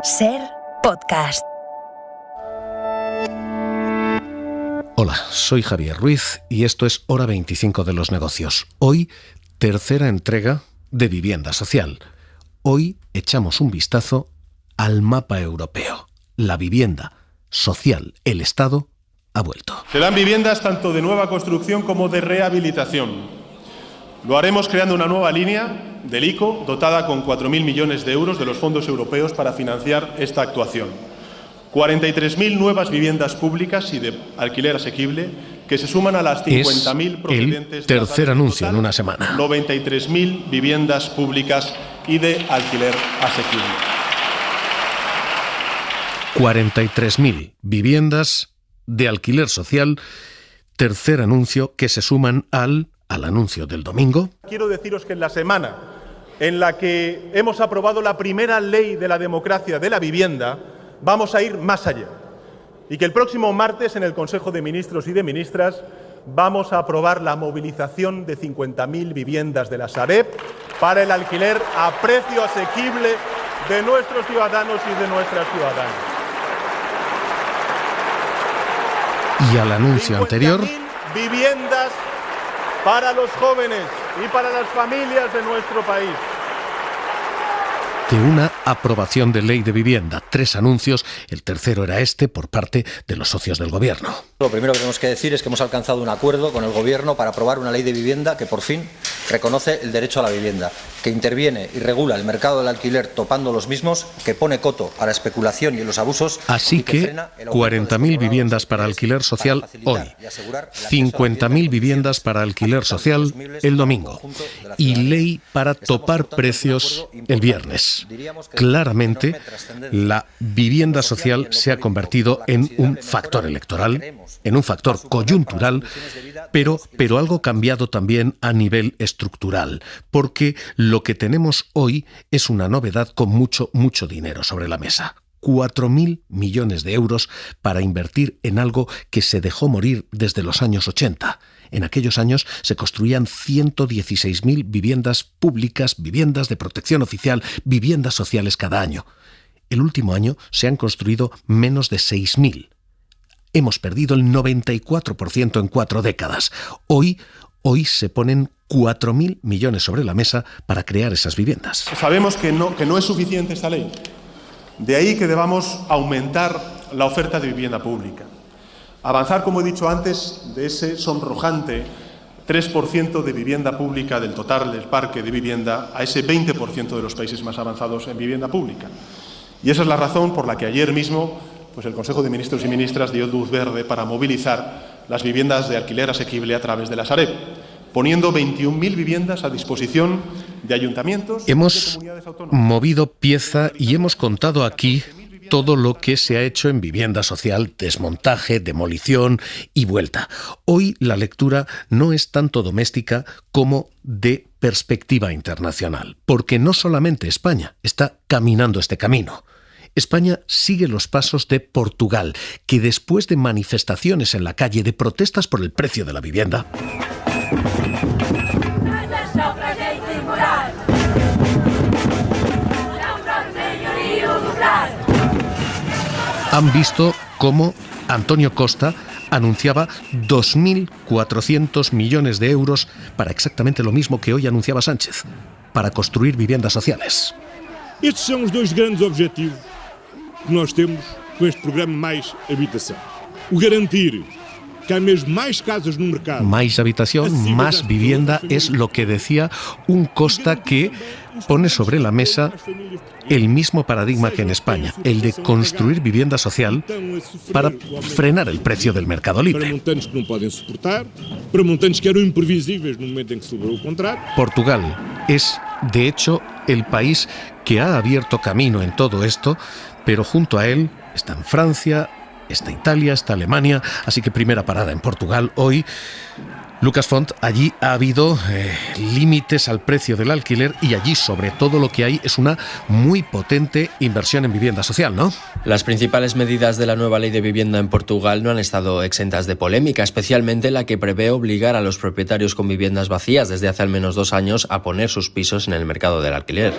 SER Podcast. Hola, soy Javier Ruiz y esto es Hora 25 de los negocios. Hoy, tercera entrega de Vivienda Social. Hoy echamos un vistazo al mapa europeo. La vivienda social, el Estado, ha vuelto. Serán viviendas tanto de nueva construcción como de rehabilitación. Lo haremos creando una nueva línea del ICO dotada con 4.000 millones de euros de los fondos europeos para financiar esta actuación. 43.000 nuevas viviendas públicas y de alquiler asequible que se suman a las 50.000 procedentes de el tercer anuncio en una semana. 93.000 viviendas públicas y de alquiler asequible. 43.000 viviendas de alquiler social, tercer anuncio que se suman al anuncio del domingo. Quiero deciros que en la semana en la que hemos aprobado la primera ley de la democracia de la vivienda, vamos a ir más allá. Y que el próximo martes en el Consejo de Ministros y de Ministras vamos a aprobar la movilización de 50.000 viviendas de la Sareb para el alquiler a precio asequible de nuestros ciudadanos y de nuestras ciudadanas. Y al anuncio anterior, viviendas para los jóvenes y para las familias de nuestro país. De una aprobación de ley de vivienda, 3 anuncios, el tercero era este por parte de los socios del Gobierno. Lo primero que tenemos que decir es que hemos alcanzado un acuerdo con el Gobierno para aprobar una ley de vivienda que por fin reconoce el derecho a la vivienda, que interviene y regula el mercado del alquiler topando los mismos, que pone coto a la especulación y los abusos. Así que 40.000 viviendas para alquiler social hoy, 50.000 viviendas para alquiler social el domingo y ley para topar precios el viernes. Claramente, la vivienda social se ha convertido en un factor electoral, en un factor coyuntural, pero algo cambiado también a nivel estructural, porque lo que tenemos hoy es una novedad con mucho dinero sobre la mesa. 4.000 millones de euros para invertir en algo que se dejó morir desde los años 80. En aquellos años se construían 116.000 viviendas públicas, viviendas de protección oficial, viviendas sociales cada año. El último año se han construido menos de 6.000. Hemos perdido el 94% en 4 décadas. Hoy se ponen 4.000 millones sobre la mesa para crear esas viviendas. Sabemos que no es suficiente esta ley. De ahí que debamos aumentar la oferta de vivienda pública. Avanzar, como he dicho antes, de ese sonrojante 3% de vivienda pública del total del parque de vivienda a ese 20% de los países más avanzados en vivienda pública. Y esa es la razón por la que ayer mismo el Consejo de Ministros y Ministras dio luz verde para movilizar las viviendas de alquiler asequible a través de la Sareb, poniendo 21.000 viviendas a disposición de ayuntamientos. Hemos movido pieza y hemos contado aquí todo lo que se ha hecho en vivienda social, desmontaje, demolición y vuelta. Hoy la lectura no es tanto doméstica como de perspectiva internacional, porque no solamente España está caminando este camino. España sigue los pasos de Portugal, que después de manifestaciones en la calle de protestas por el precio de la vivienda, han visto cómo Antonio Costa anunciaba 2.400 millones de euros para exactamente lo mismo que hoy anunciaba Sánchez, para construir viviendas sociales. Estes são os 2 grandes objetivos que nós temos com este programa Mais Habitação. O garantir que há mesmo mais casas no mercado. Más habitación, más vivienda es lo que decía un Costa que pone sobre la mesa el mismo paradigma que en España, el de construir vivienda social para frenar el precio del mercado libre. Para montantes que no pueden soportar, para montantes que eran imprevisíveis no momento en que se logró el contrato. Portugal es, de hecho, el país que ha abierto camino en todo esto, pero junto a él están Francia, está Italia, está Alemania, así que primera parada en Portugal hoy. Lucas Font, allí ha habido límites al precio del alquiler y allí sobre todo lo que hay es una muy potente inversión en vivienda social, ¿no? Las principales medidas de la nueva ley de vivienda en Portugal no han estado exentas de polémica, especialmente la que prevé obligar a los propietarios con viviendas vacías desde hace al menos 2 años a poner sus pisos en el mercado del alquiler.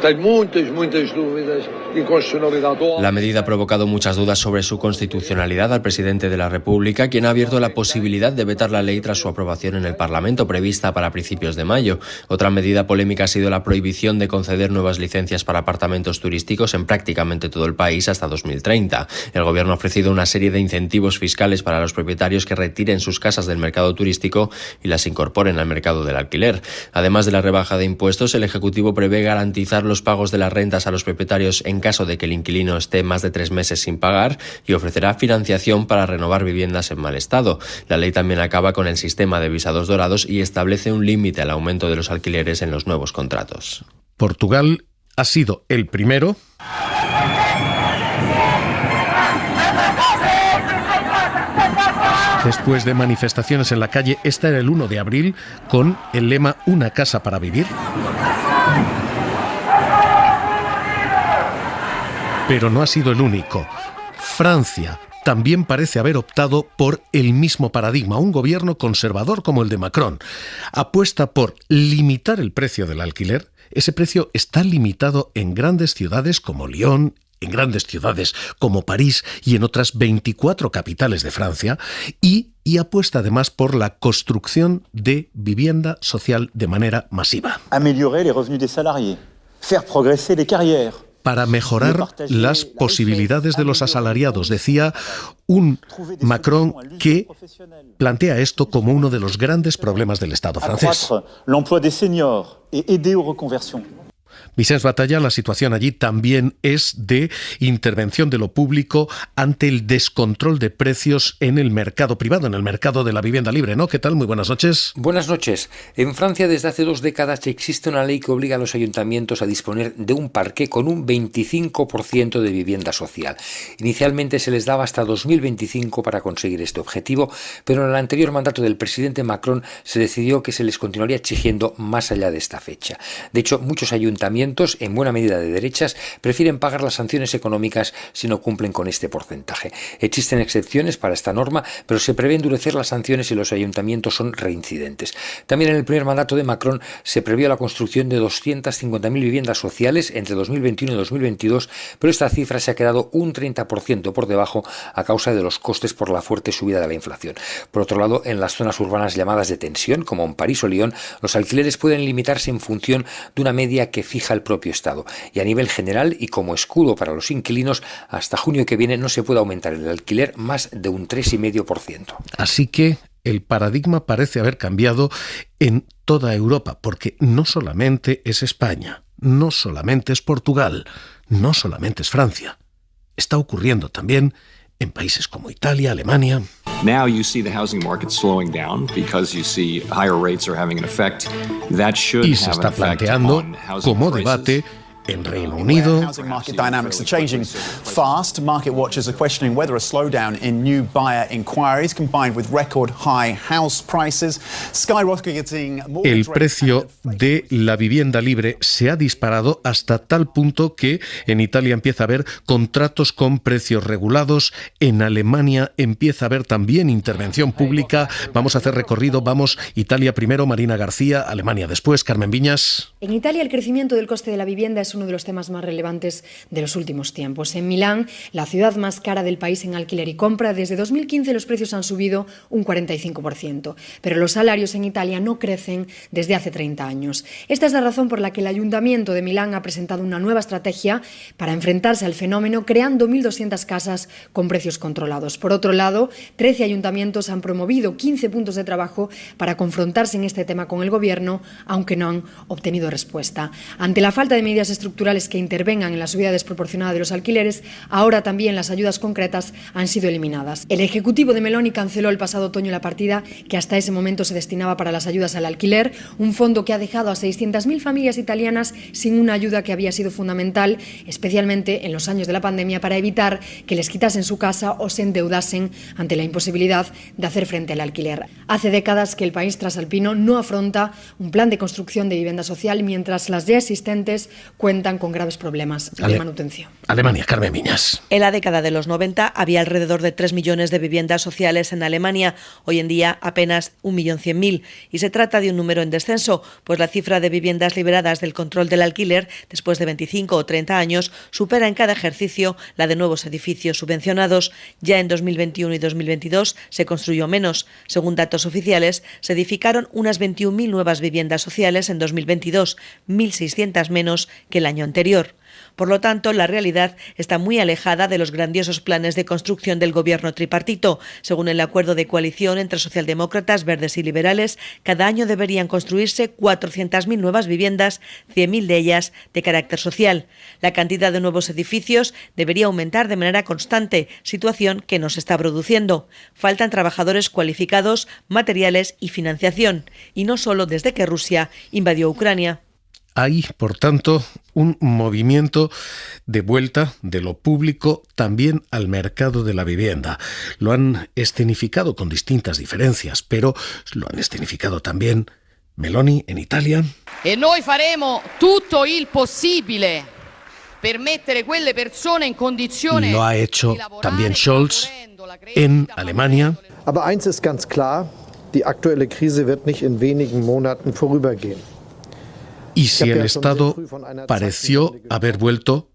La medida ha provocado muchas dudas sobre su constitucionalidad al presidente de la República, quien ha abierto la posibilidad de vetar la ley tras su aprobación en el Parlamento, prevista para principios de mayo. Otra medida polémica ha sido la prohibición de conceder nuevas licencias para apartamentos turísticos en prácticamente todo el país hasta 2030. El Gobierno ha ofrecido una serie de incentivos fiscales para los propietarios que retiren sus casas del mercado turístico y las incorporen al mercado del alquiler. Además de la rebaja de impuestos, el Ejecutivo prevé garantizar los pagos de las rentas a los propietarios en caso de que el inquilino esté más de 3 meses sin pagar y ofrecerá financiación para renovar viviendas en mal estado. La ley también acaba con el sistema de visados dorados y establece un límite al aumento de los alquileres en los nuevos contratos. Portugal ha sido el primero después de manifestaciones en la calle. Esta era el 1 de abril con el lema "Una casa para vivir". Pero no ha sido el único. Francia también parece haber optado por el mismo paradigma. Un gobierno conservador como el de Macron apuesta por limitar el precio del alquiler. Ese precio está limitado en grandes ciudades como Lyon, en grandes ciudades como París y en otras 24 capitales de Francia, y apuesta además por la construcción de vivienda social de manera masiva. Améliorer les revenus des salariés, faire progresser les carrières. Para mejorar las posibilidades de los asalariados, decía un Macron que plantea esto como uno de los grandes problemas del Estado francés. L'emploi des seniors et aider aux reconversions. Vicens Batalla, la situación allí también es de intervención de lo público ante el descontrol de precios en el mercado privado, en el mercado de la vivienda libre, ¿no? ¿Qué tal? Muy buenas noches. Buenas noches. En Francia, desde hace 2 décadas, existe una ley que obliga a los ayuntamientos a disponer de un parqué con un 25% de vivienda social. Inicialmente se les daba hasta 2025 para conseguir este objetivo, pero en el anterior mandato del presidente Macron se decidió que se les continuaría exigiendo más allá de esta fecha. De hecho, muchos ayuntamientos, en buena medida de derechas, prefieren pagar las sanciones económicas si no cumplen con este porcentaje. Existen excepciones para esta norma, pero se prevé endurecer las sanciones si los ayuntamientos son reincidentes. También en el primer mandato de Macron se previó la construcción de 250.000 viviendas sociales entre 2021 y 2022, pero esta cifra se ha quedado un 30% por debajo a causa de los costes por la fuerte subida de la inflación. Por otro lado, en las zonas urbanas llamadas de tensión, como en París o Lyon, los alquileres pueden limitarse en función de una media que fija el propio Estado. Y a nivel general y como escudo para los inquilinos, hasta junio que viene no se puede aumentar el alquiler más de un 3,5%. Así que el paradigma parece haber cambiado en toda Europa, porque no solamente es España, no solamente es Portugal, no solamente es Francia. Está ocurriendo también en países como Italia, Alemania. Now you see the housing market slowing down because you see higher rates are having an effect. That should y se está planteando como debate en Reino Unido. Housing market dynamics are changing fast. Market watchers are questioning whether a slowdown in new buyer inquiries combined with record high house prices, skyrocketing mortgage El precio de la vivienda libre se ha disparado hasta tal punto que en Italia empieza a haber contratos con precios regulados, en Alemania empieza a haber también intervención pública. Vamos a hacer recorrido, vamos Italia primero, Marina García, Alemania después, Carmen Viñas. En Italia el crecimiento del coste de la vivienda es uno de los temas más relevantes de los últimos tiempos. En Milán, la ciudad más cara del país en alquiler y compra, desde 2015 los precios han subido un 45%, pero los salarios en Italia no crecen desde hace 30 años. Esta es la razón por la que el Ayuntamiento de Milán ha presentado una nueva estrategia para enfrentarse al fenómeno, creando 1.200 casas con precios controlados. Por otro lado, 13 ayuntamientos han promovido 15 puntos de trabajo para confrontarse en este tema con el Gobierno, aunque no han obtenido respuesta. Ante la falta de medidas estructurales estructurales que intervengan en la subida desproporcionada de los alquileres, ahora también las ayudas concretas han sido eliminadas. El Ejecutivo de Meloni canceló el pasado otoño la partida que hasta ese momento se destinaba para las ayudas al alquiler, un fondo que ha dejado a 600.000 familias italianas sin una ayuda que había sido fundamental, especialmente en los años de la pandemia, para evitar que les quitasen su casa o se endeudasen ante la imposibilidad de hacer frente al alquiler. Hace décadas que el país trasalpino no afronta un plan de construcción de vivienda social, mientras las ya existentes cuentan con graves problemas de manutención. Alemania, Carmen Viñas. En la década de los 90 había alrededor de 3 millones de viviendas sociales en Alemania. Hoy en día apenas 1.100.000. Y se trata de un número en descenso, pues la cifra de viviendas liberadas del control del alquiler después de 25 o 30 años supera en cada ejercicio la de nuevos edificios subvencionados. Ya en 2021 y 2022 se construyó menos. Según datos oficiales, se edificaron unas 21.000 nuevas viviendas sociales en 2022, 1.600 menos que el año anterior. Por lo tanto, la realidad está muy alejada de los grandiosos planes de construcción del gobierno tripartito. Según el acuerdo de coalición entre socialdemócratas, verdes y liberales, cada año deberían construirse 400.000 nuevas viviendas, 100.000 de ellas de carácter social. La cantidad de nuevos edificios debería aumentar de manera constante, situación que no se está produciendo. Faltan trabajadores cualificados, materiales y financiación, y no solo desde que Rusia invadió Ucrania. Hay, por tanto, un movimiento de vuelta de lo público también al mercado de la vivienda. Lo han escenificado con distintas diferencias, pero lo han escenificado también Meloni en Italia. E noi faremo tutto il possibile per mettere quelle persone in condizione. Lo ha hecho también Scholz en Alemania. Aber eins ist ganz klar, die aktuelle Krise wird nicht in wenigen Monaten vorübergehen. Y si el Estado pareció haber vuelto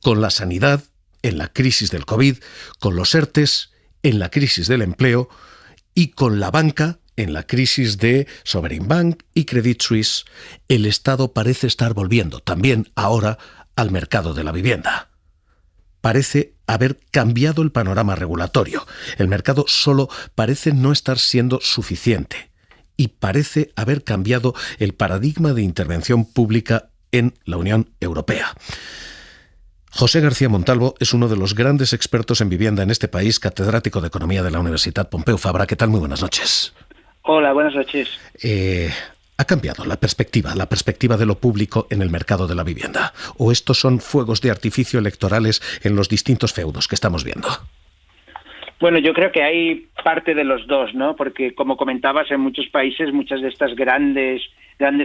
con la sanidad en la crisis del COVID, con los ERTES en la crisis del empleo y con la banca en la crisis de Sovereign Bank y Credit Suisse, el Estado parece estar volviendo también ahora al mercado de la vivienda. Parece haber cambiado el panorama regulatorio. El mercado solo parece no estar siendo suficiente. Y parece haber cambiado el paradigma de intervención pública en la Unión Europea. José García Montalvo es uno de los grandes expertos en vivienda en este país, catedrático de Economía de la Universidad Pompeu Fabra. ¿Qué tal? Muy buenas noches. Hola, buenas noches. ¿Ha cambiado la perspectiva de lo público en el mercado de la vivienda? ¿O estos son fuegos de artificio electorales en los distintos feudos que estamos viendo? Bueno, yo creo que hay parte de los dos, ¿no? Porque, como comentabas, en muchos países muchas de estas grandes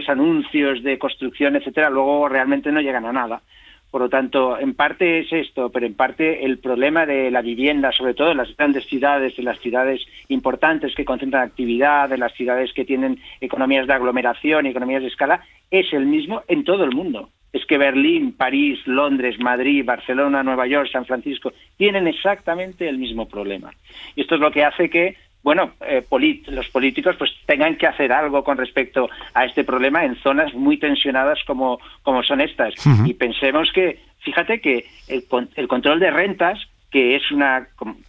anuncios de construcción, etcétera, luego realmente no llegan a nada. Por lo tanto, en parte es esto, pero en parte el problema de la vivienda, sobre todo en las grandes ciudades, en las ciudades importantes que concentran actividad, en las ciudades que tienen economías de aglomeración y economías de escala, es el mismo en todo el mundo. Es que Berlín, París, Londres, Madrid, Barcelona, Nueva York, San Francisco tienen exactamente el mismo problema. Y esto es lo que hace que, bueno, los políticos pues tengan que hacer algo con respecto a este problema en zonas muy tensionadas como son estas. Y pensemos que, fíjate que el control de rentas, que es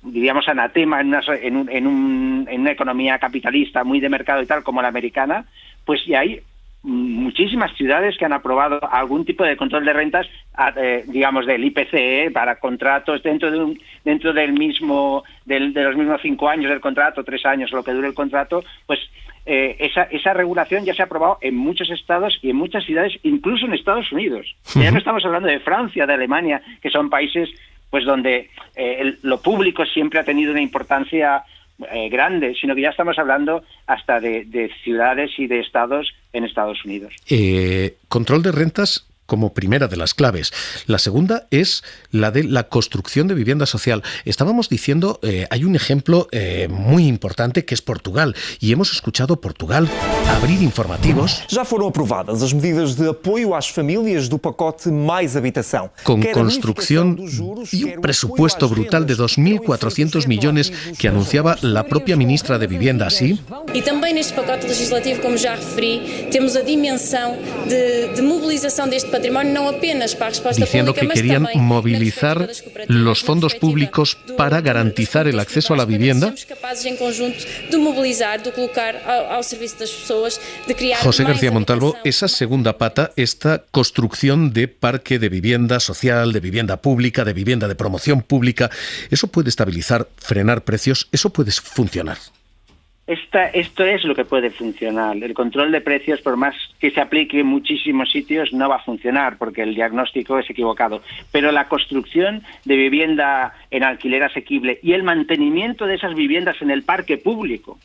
diríamos, anatema en una economía capitalista muy de mercado y tal como la americana, pues ya hay muchísimas ciudades que han aprobado algún tipo de control de rentas, digamos del IPC, para contratos dentro de los mismos 5 años del contrato, 3 años, lo que dure el contrato, pues esa regulación ya se ha aprobado en muchos estados y en muchas ciudades, incluso en Estados Unidos. Ya no estamos hablando de Francia, de Alemania, que son países pues donde lo público siempre ha tenido una importancia grande, sino que ya estamos hablando hasta de ciudades y de estados en Estados Unidos. Control de rentas como primera de las claves. La segunda es la de la construcción de vivienda social. Estábamos diciendo, hay un ejemplo muy importante que es Portugal, y hemos escuchado Portugal abrir informativos. Já foram aprovadas as medidas de apoio às famílias do pacote Mais Habitação. Con construcción y un presupuesto brutal de 2.400 millones que anunciaba la propia ministra de Vivienda, ¿sí? E também neste pacote legislativo, como já referi, temos a dimensão de mobilização deste diciendo que querían movilizar los fondos públicos para garantizar el acceso a la vivienda. José García Montalvo, esa segunda pata, esta construcción de parque de vivienda social, de vivienda pública, de vivienda de promoción pública, ¿eso puede estabilizar, frenar precios? ¿Eso puede funcionar? Esto es lo que puede funcionar. El control de precios, por más que se aplique en muchísimos sitios, no va a funcionar porque el diagnóstico es equivocado. Pero la construcción de vivienda en alquiler asequible y el mantenimiento de esas viviendas en el parque público,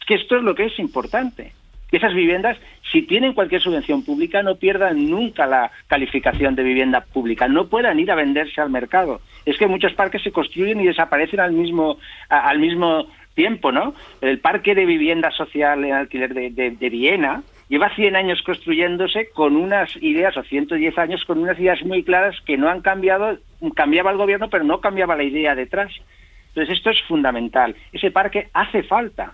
es que esto es lo que es importante. Que esas viviendas, si tienen cualquier subvención pública, no pierdan nunca la calificación de vivienda pública, no puedan ir a venderse al mercado. Es que muchos parques se construyen y desaparecen al mismo tiempo, ¿no? El parque de vivienda social en alquiler de Viena lleva 100 años construyéndose con unas ideas, o 110 años, con unas ideas muy claras que no han cambiado. Cambiaba el gobierno, pero no cambiaba la idea detrás. Entonces esto es fundamental. Ese parque hace falta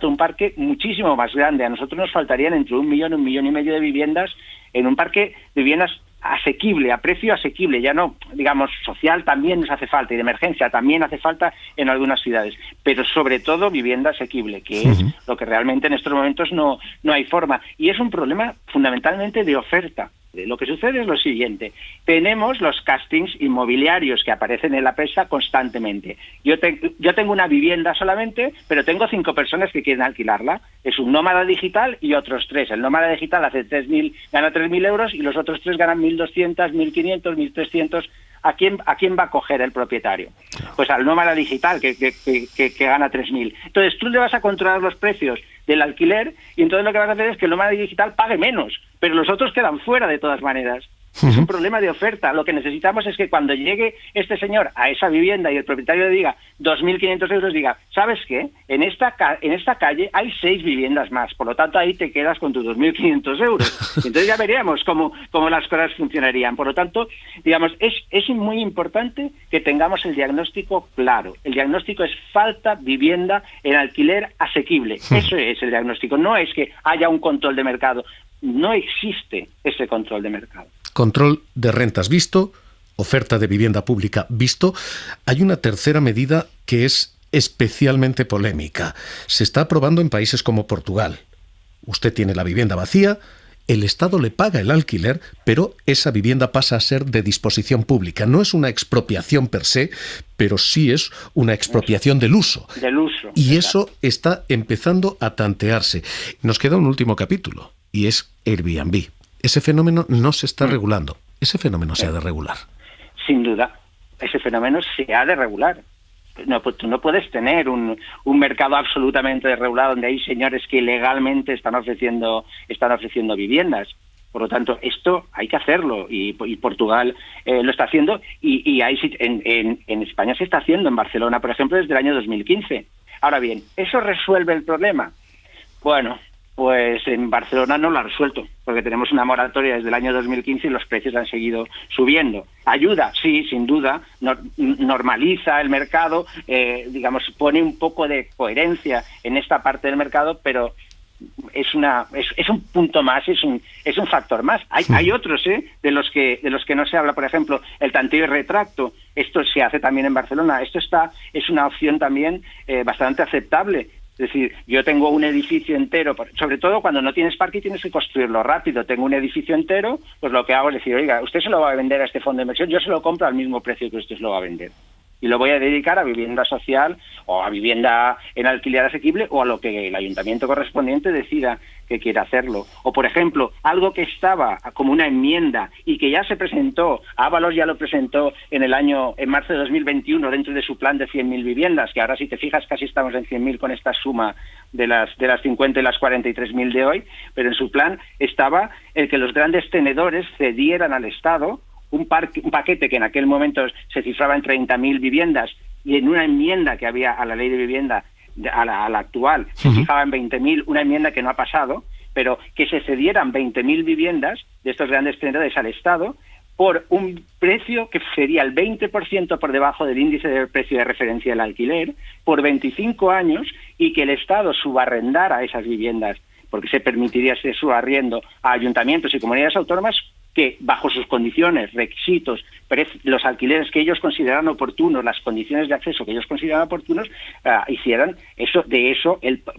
un parque muchísimo más grande. A nosotros nos faltarían entre 1 millón y 1,5 millones de viviendas en un parque de viviendas asequible, a precio asequible, ya no, digamos, social también nos hace falta y de emergencia también hace falta en algunas ciudades, pero sobre todo vivienda asequible, que es lo que realmente en estos momentos no hay forma. Y es un problema fundamentalmente de oferta. Lo que sucede es lo siguiente: tenemos los castings inmobiliarios que aparecen en la prensa constantemente. Yo tengo una vivienda solamente, pero tengo 5 personas que quieren alquilarla. Es un nómada digital y otros 3. El nómada digital gana 3.000 euros y los otros 3 ganan 1.200, 1.500, 1.300. ¿A quién va a coger el propietario? Pues al nómada digital que gana 3.000. Entonces tú le vas a controlar los precios del alquiler y entonces lo que vas a hacer es que el nómada digital pague menos, pero los otros quedan fuera de todas maneras. Es un problema de oferta. Lo que necesitamos es que cuando llegue este señor a esa vivienda y el propietario le diga 2.500 euros, diga, ¿sabes qué? En esta calle hay 6 viviendas más, por lo tanto ahí te quedas con tus 2.500 euros. Entonces ya veríamos cómo las cosas funcionarían. Por lo tanto, digamos, es muy importante que tengamos el diagnóstico claro. El diagnóstico es falta vivienda en alquiler asequible. Eso es el diagnóstico. No es que haya un control de mercado. No existe ese control de mercado. Control de rentas visto, oferta de vivienda pública visto. Hay una tercera medida que es especialmente polémica. Se está aprobando en países como Portugal. Usted tiene la vivienda vacía, el Estado le paga el alquiler, pero esa vivienda pasa a ser de disposición pública. No es una expropiación per se, pero sí es una expropiación del uso. Del uso. Y eso está empezando a tantearse. Nos queda un último capítulo, y es Airbnb. Ese fenómeno no se está regulando. Ese fenómeno se ha de regular. Sin duda, ese fenómeno se ha de regular. Tú no puedes tener un mercado absolutamente desregulado donde hay señores que ilegalmente están ofreciendo viviendas. Por lo tanto, esto hay que hacerlo y Portugal lo está haciendo y en España se está haciendo, en Barcelona, por ejemplo, desde el año 2015. Ahora bien, ¿eso resuelve el problema? Bueno, pues en Barcelona no lo ha resuelto, porque tenemos una moratoria desde el año 2015 y los precios han seguido subiendo. Ayuda, sí, sin duda, normaliza el mercado, digamos, pone un poco de coherencia en esta parte del mercado, pero es un punto más, es un factor más. Hay otros de los que no se habla, por ejemplo, el tanteo y retracto. Esto se hace también en Barcelona. Es una opción también bastante aceptable. Es decir, yo tengo un edificio entero, sobre todo cuando no tienes parque y tienes que construirlo rápido. Tengo un edificio entero, pues lo que hago es decir, oiga, usted se lo va a vender a este fondo de inversión, yo se lo compro al mismo precio que usted se lo va a vender. Y lo voy a dedicar a vivienda social o a vivienda en alquiler asequible o a lo que el ayuntamiento correspondiente decida que quiera hacerlo. O, por ejemplo, algo que estaba como una enmienda y que ya se presentó, Ábalos ya lo presentó en marzo de 2021 dentro de su plan de 100.000 viviendas, que ahora si te fijas casi estamos en 100.000 con esta suma de las 50 y las 43.000 de hoy, pero en su plan estaba el que los grandes tenedores cedieran al Estado un paquete que en aquel momento se cifraba en 30.000 viviendas y en una enmienda que había a la ley de vivienda, a la actual, se fijaba en 20.000, una enmienda que no ha pasado, pero que se cedieran 20.000 viviendas de estos grandes tenedores al Estado por un precio que sería el 20% por debajo del índice de precio de referencia del alquiler, por 25 años, y que el Estado subarrendara esas viviendas, porque se permitiría ese subarriendo a ayuntamientos y comunidades autónomas que bajo sus condiciones, requisitos, los alquileres que ellos consideran oportunos, las condiciones de acceso que ellos consideran oportunos, hicieran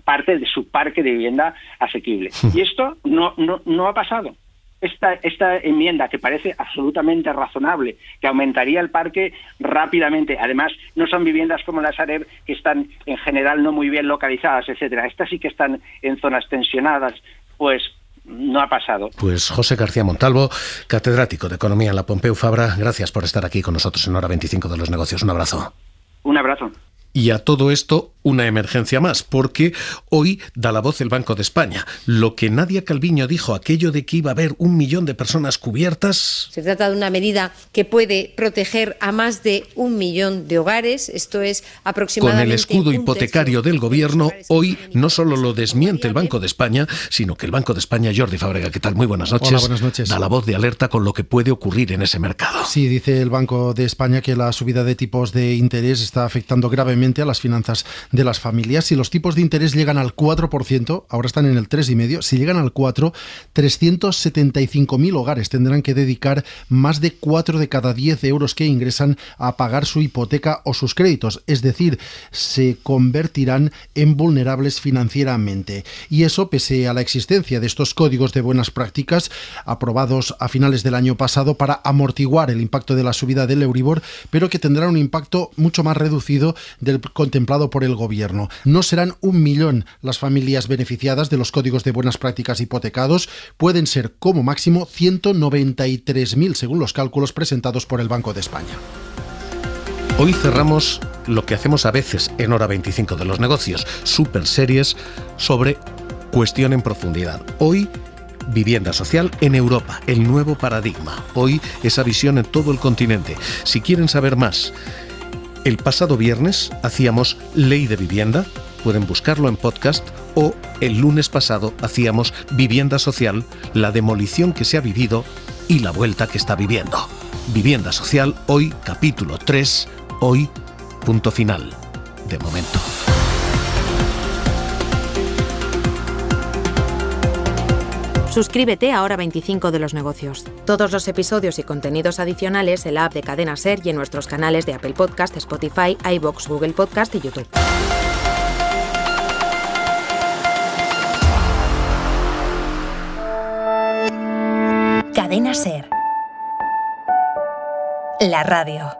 parte de su parque de vivienda asequible. Y esto no ha pasado. Esta enmienda, que parece absolutamente razonable, que aumentaría el parque rápidamente, además no son viviendas como la Sareb, que están en general no muy bien localizadas, etcétera. Estas sí que están en zonas tensionadas, pues no ha pasado. Pues José García Montalvo, catedrático de Economía en la Pompeu Fabra, gracias por estar aquí con nosotros en Hora 25 de los Negocios. Un abrazo. Un abrazo. Y a todo esto, una emergencia más, porque hoy da la voz el Banco de España. Lo que Nadia Calviño dijo, aquello de que iba a haber 1 millón de personas cubiertas... Se trata de una medida que puede proteger a más de 1 millón de hogares, esto es aproximadamente... Con el escudo hipotecario del Gobierno, hoy no solo lo desmiente el Banco de España, sino que el Banco de España, Jordi Fábrega, ¿qué tal? Muy buenas noches. Hola, buenas noches. Da la voz de alerta con lo que puede ocurrir en ese mercado. Sí, dice el Banco de España que la subida de tipos de interés está afectando gravemente a las finanzas de las familias. Si los tipos de interés llegan al 4%, ahora están en el 3,5%, si llegan al 4%, 375.000 hogares tendrán que dedicar más de 4 de cada 10 euros que ingresan a pagar su hipoteca o sus créditos, es decir, se convertirán en vulnerables financieramente. Y eso pese a la existencia de estos códigos de buenas prácticas aprobados a finales del año pasado para amortiguar el impacto de la subida del Euribor, pero que tendrán un impacto mucho más reducido del contemplado por el Gobierno. No serán 1 millón las familias beneficiadas de los códigos de buenas prácticas hipotecados, pueden ser como máximo 193.000 según los cálculos presentados por el Banco de España. Hoy cerramos lo que hacemos a veces en Hora 25 de los Negocios, super series sobre cuestión en profundidad. Hoy, vivienda social en Europa, el nuevo paradigma. Hoy, esa visión en todo el continente. Si quieren saber más, el pasado viernes hacíamos Ley de Vivienda, pueden buscarlo en podcast, o el lunes pasado hacíamos Vivienda Social, la demolición que se ha vivido y la vuelta que está viviendo. Vivienda Social, hoy capítulo 3, hoy punto final, de momento. Suscríbete a Hora 25 de los Negocios. Todos los episodios y contenidos adicionales en la app de Cadena SER y en nuestros canales de Apple Podcast, Spotify, iVoox, Google Podcast y YouTube. Cadena SER. La radio.